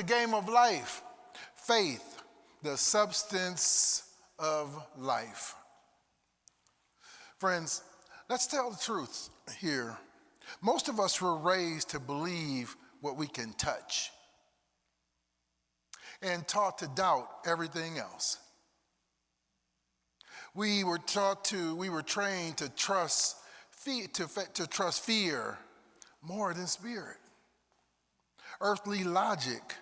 The game of life. Faith, the substance of life. Friends, let's tell the truth here. Most of us were raised to believe what we can touch and taught to doubt everything else. We were trained to trust fear more than spirit. Earthly logic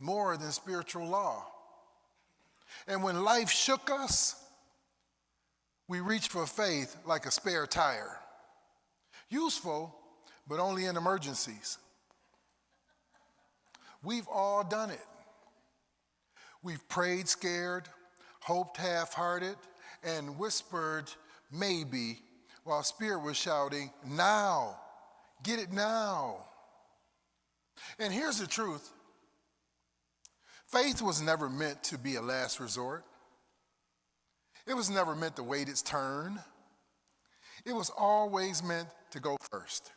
more than spiritual law. And when life shook us, we reached for faith like a spare tire. Useful, but only in emergencies. We've all done it. We've prayed scared, hoped half-hearted, and whispered maybe while spirit was shouting, now, get it now. And here's the truth. Faith was never meant to be a last resort. It was never meant to wait its turn. It was always meant to go first.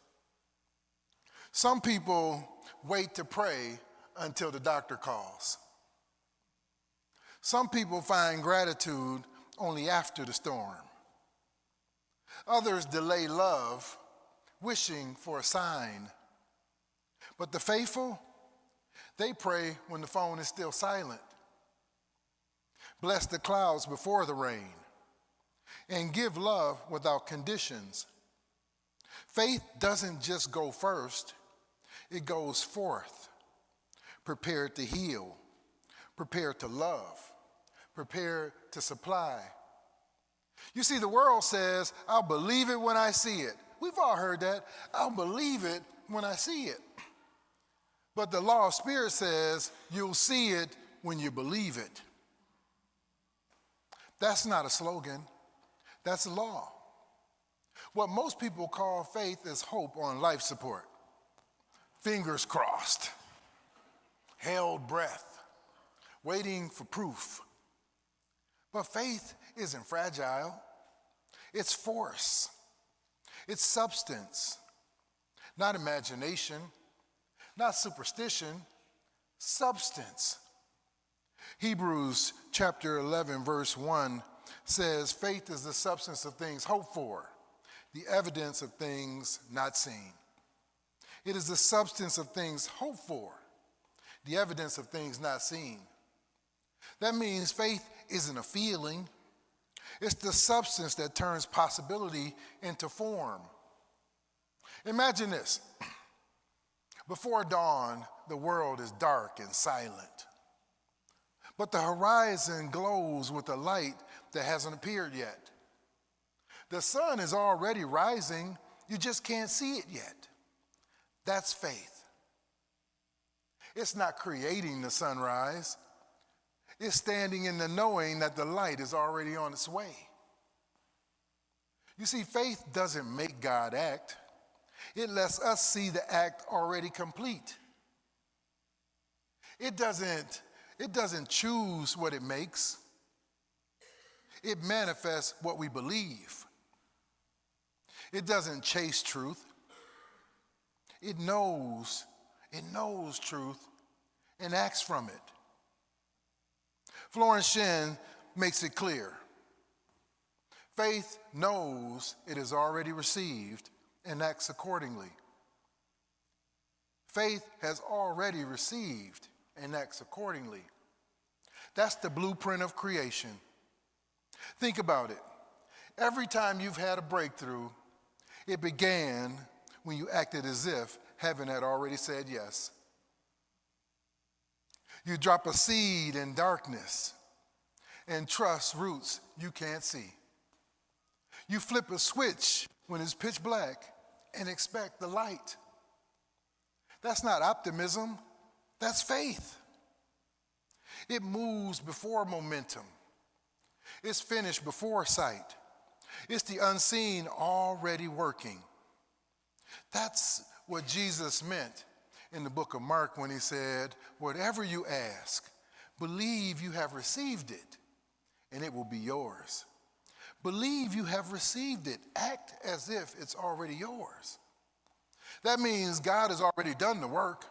Some people wait to pray until the doctor calls. Some people find gratitude only after the storm. Others delay love, wishing for a sign. But the faithful, they pray when the phone is still silent. Bless the clouds before the rain and give love without conditions. Faith doesn't just go first, it goes forth, prepared to heal, prepared to love, prepared to supply. You see, the world says, I'll believe it when I see it. We've all heard that. I'll believe it when I see it. But the law of spirit says you'll see it when you believe it. That's not a slogan. That's a law. What most people call faith is hope on life support. Fingers crossed, held breath, waiting for proof. But faith isn't fragile. It's force. It's substance, not imagination. Not superstition, substance. Hebrews chapter 11, verse 1 says, faith is the substance of things hoped for, the evidence of things not seen. It is the substance of things hoped for, the evidence of things not seen. That means faith isn't a feeling. It's the substance that turns possibility into form. Imagine this. Before dawn, the world is dark and silent. But the horizon glows with a light that hasn't appeared yet. The sun is already rising, you just can't see it yet. That's faith. It's not creating the sunrise. It's standing in the knowing that the light is already on its way. You see, faith doesn't make God act. It lets us see the act already complete. It doesn't choose what it makes. It manifests what we believe. It doesn't chase truth. It knows truth and acts from it. Florence Shen makes it clear. Faith knows it is already received and acts accordingly. Faith has already received and acts accordingly. That's the blueprint of creation. Think about it. Every time you've had a breakthrough, it began when you acted as if heaven had already said yes. You drop a seed in darkness and trust roots you can't see. You flip a switch when it's pitch black and expect the light. That's not optimism, that's faith. It moves before momentum. It's finished before sight. It's the unseen already working. That's what Jesus meant in the book of Mark when he said, whatever you ask, believe you have received it, and it will be yours. Believe you have received it. Act as if it's already yours. That means God has already done the work.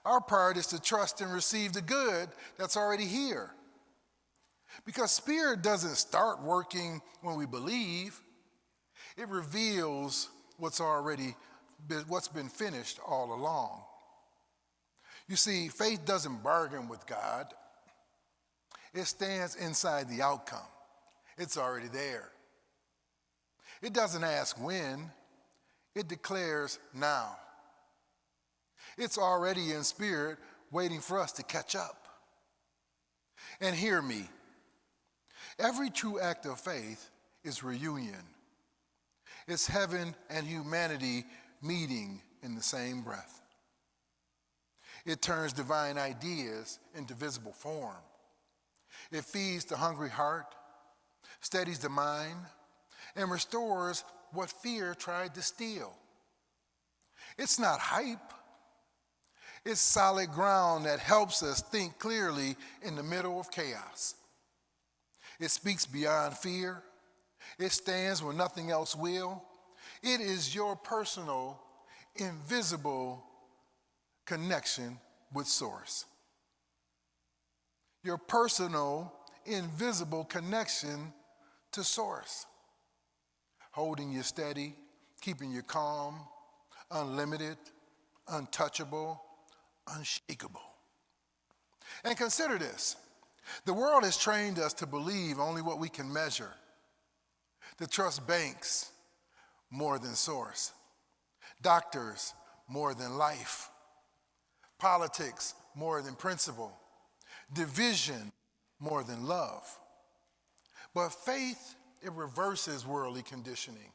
Our part is to trust and receive the good that's already here. Because spirit doesn't start working when we believe. It reveals what's been finished all along. You see, faith doesn't bargain with God. It stands inside the outcome. It's already there. It doesn't ask when. It declares now. It's already in spirit, waiting for us to catch up. And hear me. Every true act of faith is reunion. It's heaven and humanity meeting in the same breath. It turns divine ideas into visible form. It feeds the hungry heart, steadies the mind, and restores what fear tried to steal. It's not hype. It's solid ground that helps us think clearly in the middle of chaos. It speaks beyond fear. It stands when nothing else will. It is your personal, invisible connection with Source. Your personal, invisible connection to Source. Holding you steady, keeping you calm, unlimited, untouchable, unshakable. And consider this. The world has trained us to believe only what we can measure, to trust banks more than Source, doctors more than life, politics more than principle, division more than love. But faith, it reverses worldly conditioning.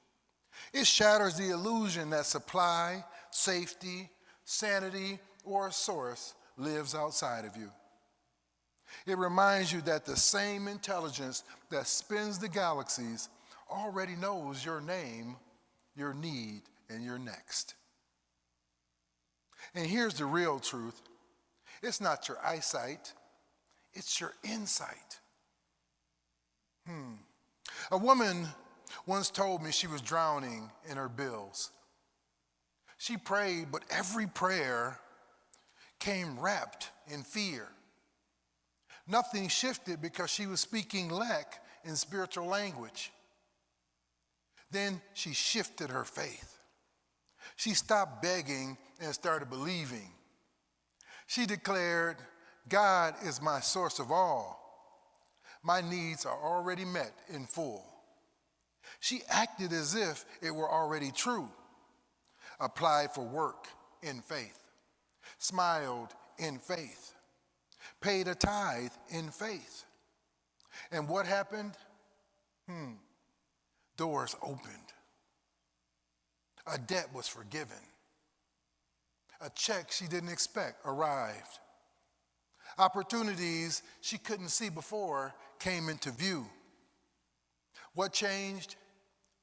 It shatters the illusion that supply, safety, sanity, or a source lives outside of you. It reminds you that the same intelligence that spins the galaxies already knows your name, your need, and your next. And here's the real truth. It's not your eyesight, it's your insight. A woman once told me she was drowning in her bills. She prayed, but every prayer came wrapped in fear. Nothing shifted because she was speaking lack in spiritual language. Then she shifted her faith. She stopped begging and started believing. She declared, God is my source of all. My needs are already met in full. She acted as if it were already true, applied for work in faith, smiled in faith, paid a tithe in faith. And what happened? Doors opened. A debt was forgiven. A check she didn't expect arrived. Opportunities she couldn't see before came into view. What changed?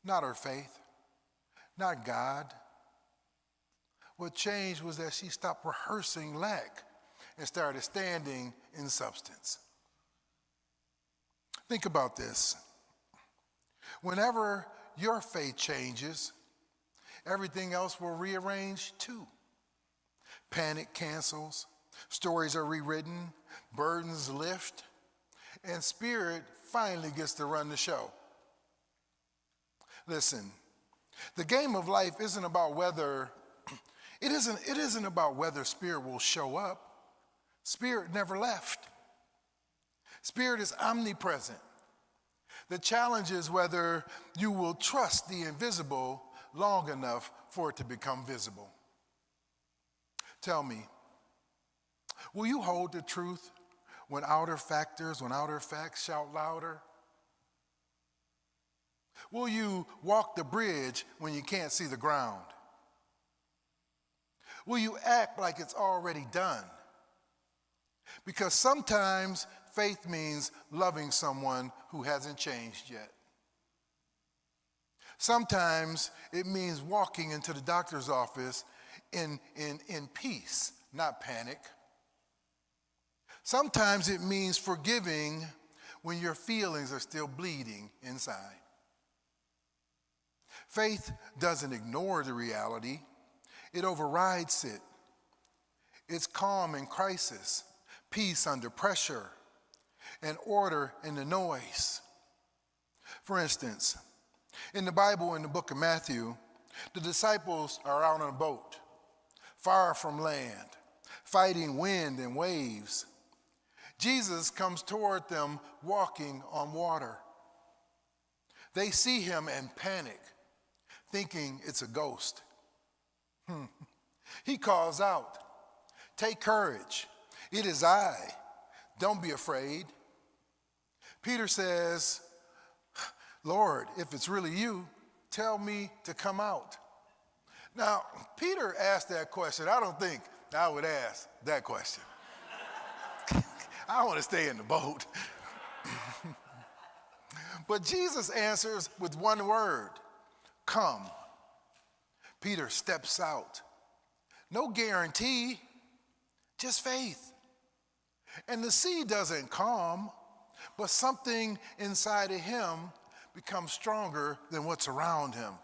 Not her faith, not God. What changed was that she stopped rehearsing lack and started standing in substance. Think about this. Whenever your faith changes, everything else will rearrange too. Panic cancels, stories are rewritten, burdens lift, and spirit finally gets to run the show. Listen, the game of life isn't about whether, it isn't about whether spirit will show up. Spirit never left. Spirit is omnipresent. The challenge is whether you will trust the invisible long enough for it to become visible. Tell me, will you hold the truth when outer facts shout louder? Will you walk the bridge when you can't see the ground? Will you act like it's already done? Because sometimes faith means loving someone who hasn't changed yet. Sometimes it means walking into the doctor's office in peace, not panic. Sometimes it means forgiving when your feelings are still bleeding inside. Faith doesn't ignore the reality. It overrides it. It's calm in crisis, peace under pressure, and order in the noise. For instance, in the Bible, in the book of Matthew, the disciples are out on a boat, far from land, fighting wind and waves. Jesus comes toward them walking on water. They see him and panic, thinking it's a ghost. He calls out, "Take courage, it is I, don't be afraid." Peter says, "Lord, if it's really you, tell me to come out." Now, Peter asked that question. I don't think I would ask that question. I want to stay in the boat. But Jesus answers with one word, "Come." Peter steps out. No guarantee, just faith. And the sea doesn't calm, but something inside of him becomes stronger than what's around him.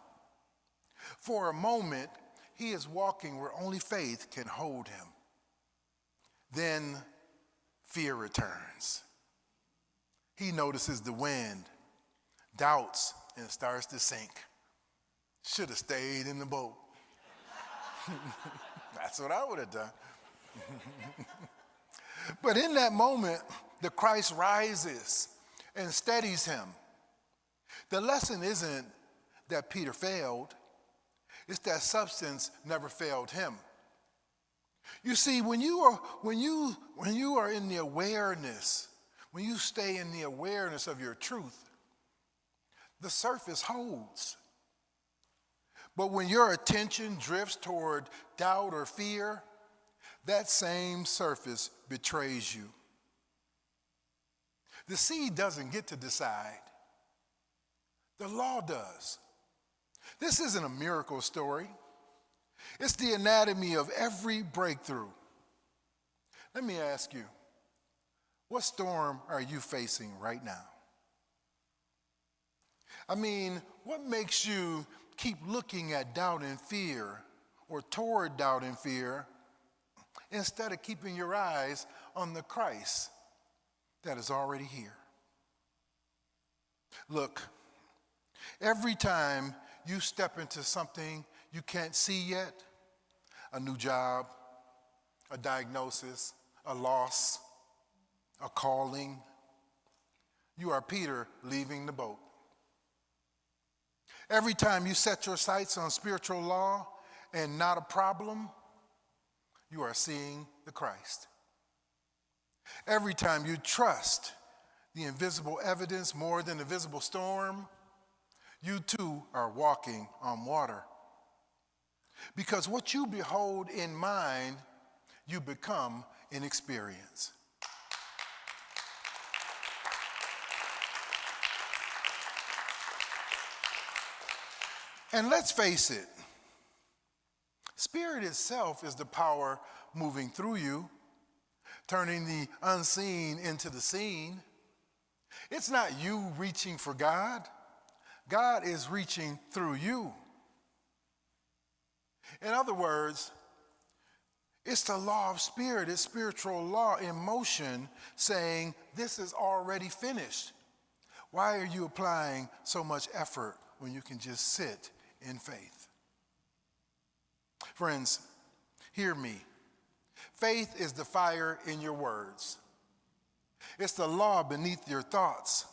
For a moment, he is walking where only faith can hold him. Then fear returns. He notices the wind, doubts, and starts to sink. Should have stayed in the boat. That's what I would have done. But in that moment, the Christ rises and steadies him. The lesson isn't that Peter failed. It's that substance never failed him. You see, when you are in the awareness, when you stay in the awareness of your truth, the surface holds. But when your attention drifts toward doubt or fear, that same surface betrays you. The seed doesn't get to decide. The law does. This isn't a miracle story. It's the anatomy of every breakthrough. Let me ask you, what storm are you facing right now? I mean, what makes you keep looking at doubt and fear or toward doubt and fear instead of keeping your eyes on the Christ that is already here? Look, every time you step into something you can't see yet, a new job, a diagnosis, a loss, a calling, you are Peter leaving the boat. Every time you set your sights on spiritual law and not a problem, you are seeing the Christ. Every time you trust the invisible evidence more than the visible storm, you too are walking on water. Because what you behold in mind, you become in experience. And let's face it, Spirit itself is the power moving through you, turning the unseen into the seen. It's not you reaching for God. God is reaching through you. In other words, it's the law of spirit, it's spiritual law in motion saying this is already finished. Why are you applying so much effort when you can just sit in faith? Friends, hear me. Faith is the fire in your words. It's the law beneath your thoughts.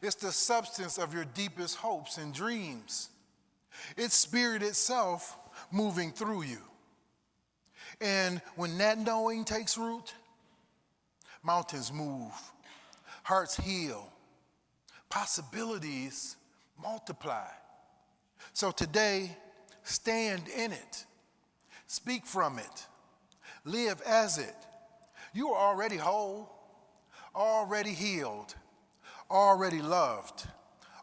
It's the substance of your deepest hopes and dreams. It's spirit itself moving through you. And when that knowing takes root, mountains move, hearts heal, possibilities multiply. So today, stand in it, speak from it, live as it. You are already whole, already healed, already loved,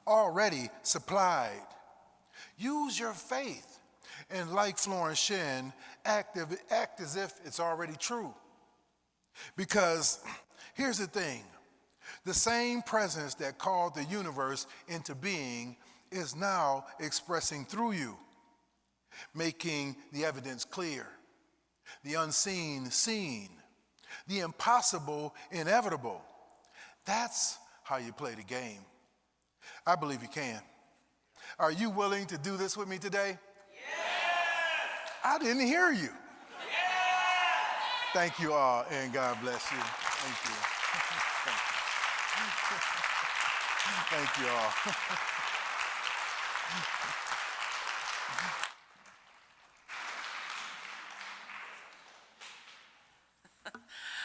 already supplied. Use your faith and, like Florence Shen, act as if it's already true. Because here's the thing, the same presence that called the universe into being is now expressing through you, making the evidence clear. the unseen seen, the impossible inevitable. That's how you play the game. I believe you can. Are you willing to do this with me today? Yeah. I didn't hear you. Yeah. Thank you all, and God bless you. Thank you. Thank you all.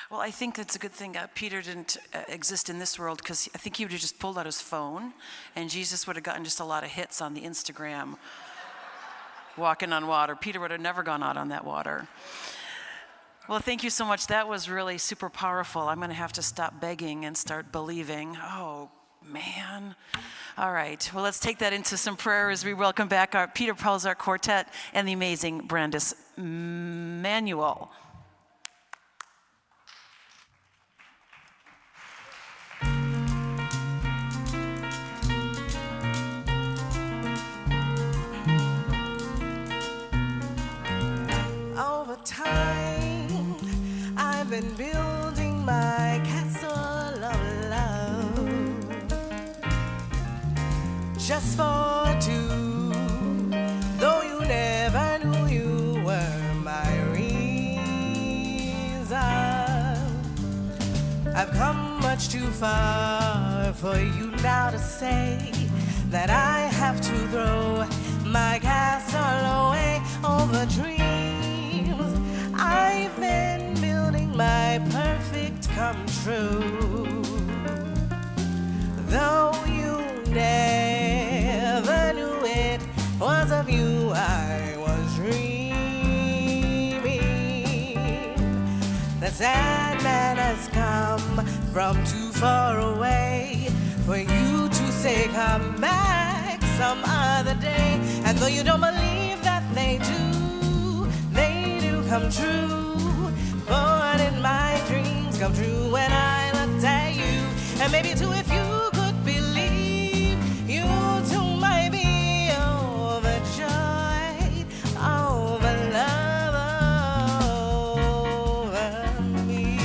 Well, I think it's a good thing Peter didn't exist in this world, because I think he would have just pulled out his phone and Jesus would have gotten just a lot of hits on the Instagram walking on water. Peter would have never gone out on that water. Well, thank you so much. That was really super powerful. I'm going to have to stop begging and start believing. Oh, man. All right. Well, let's take that into some prayer as we welcome back our Peter Pelzar Quartet and the amazing Brandis Manuel. Over time, I've been building my castle of love just for two, though you never knew you were my reason. I've come much too far for you now to say that I have to throw my castle away over dreams. I've been building my perfect come true, though you never knew it was of you I was dreaming. The Sandman has come from too far away for you to say come back some other day. And though you don't believe that they do come true. But in my dreams come true when I looked at you. And maybe too, if you could believe, you too might be overjoyed over love over me.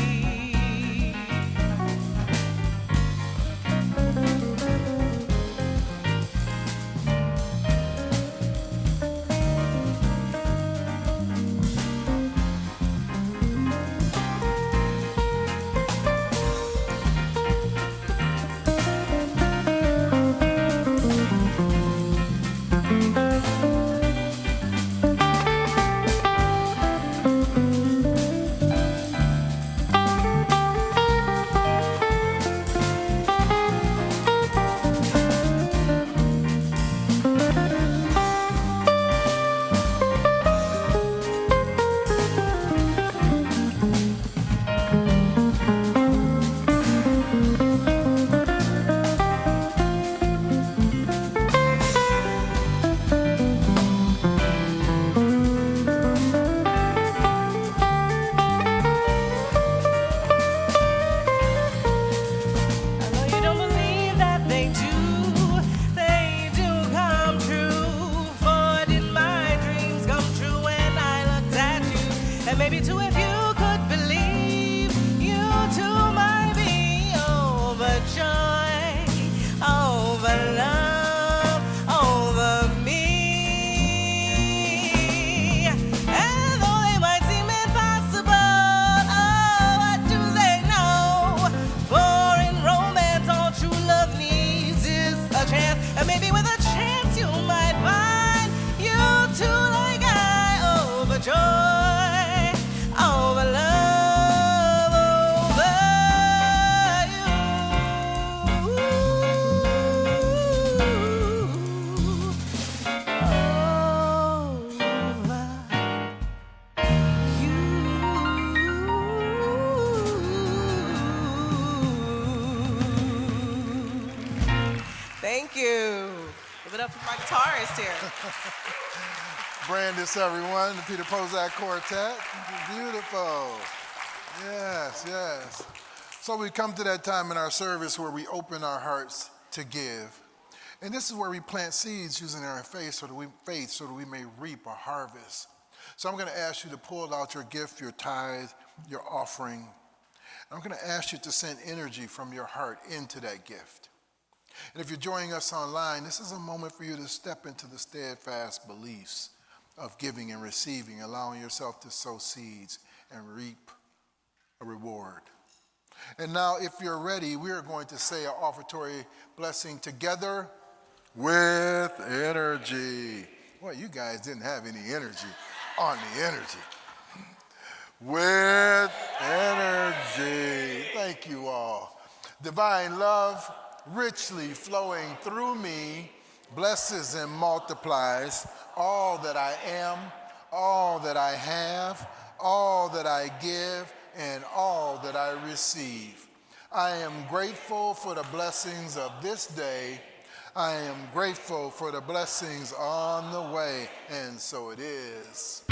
Thank you. Give it up for my guitarist here. Brandis, everyone, the Peter Pelzar Quartet. Beautiful. Yes, yes. So we come to that time in our service where we open our hearts to give. And this is where we plant seeds using our faith so that we may reap a harvest. So I'm going to ask you to pull out your gift, your tithe, your offering. I'm going to ask you to send energy from your heart into that gift. And if you're joining us online, this is a moment for you to step into the steadfast beliefs of giving and receiving, allowing yourself to sow seeds and reap a reward. And now, if you're ready, we are going to say our offertory blessing together with energy. Well, you guys didn't have any energy on the energy. With energy. Thank you all. Divine love richly flowing through me blesses and multiplies all that I am, all that I have, all that I give, and all that I receive. I am grateful for the blessings of this day. I am grateful for the blessings on the way, and so it is.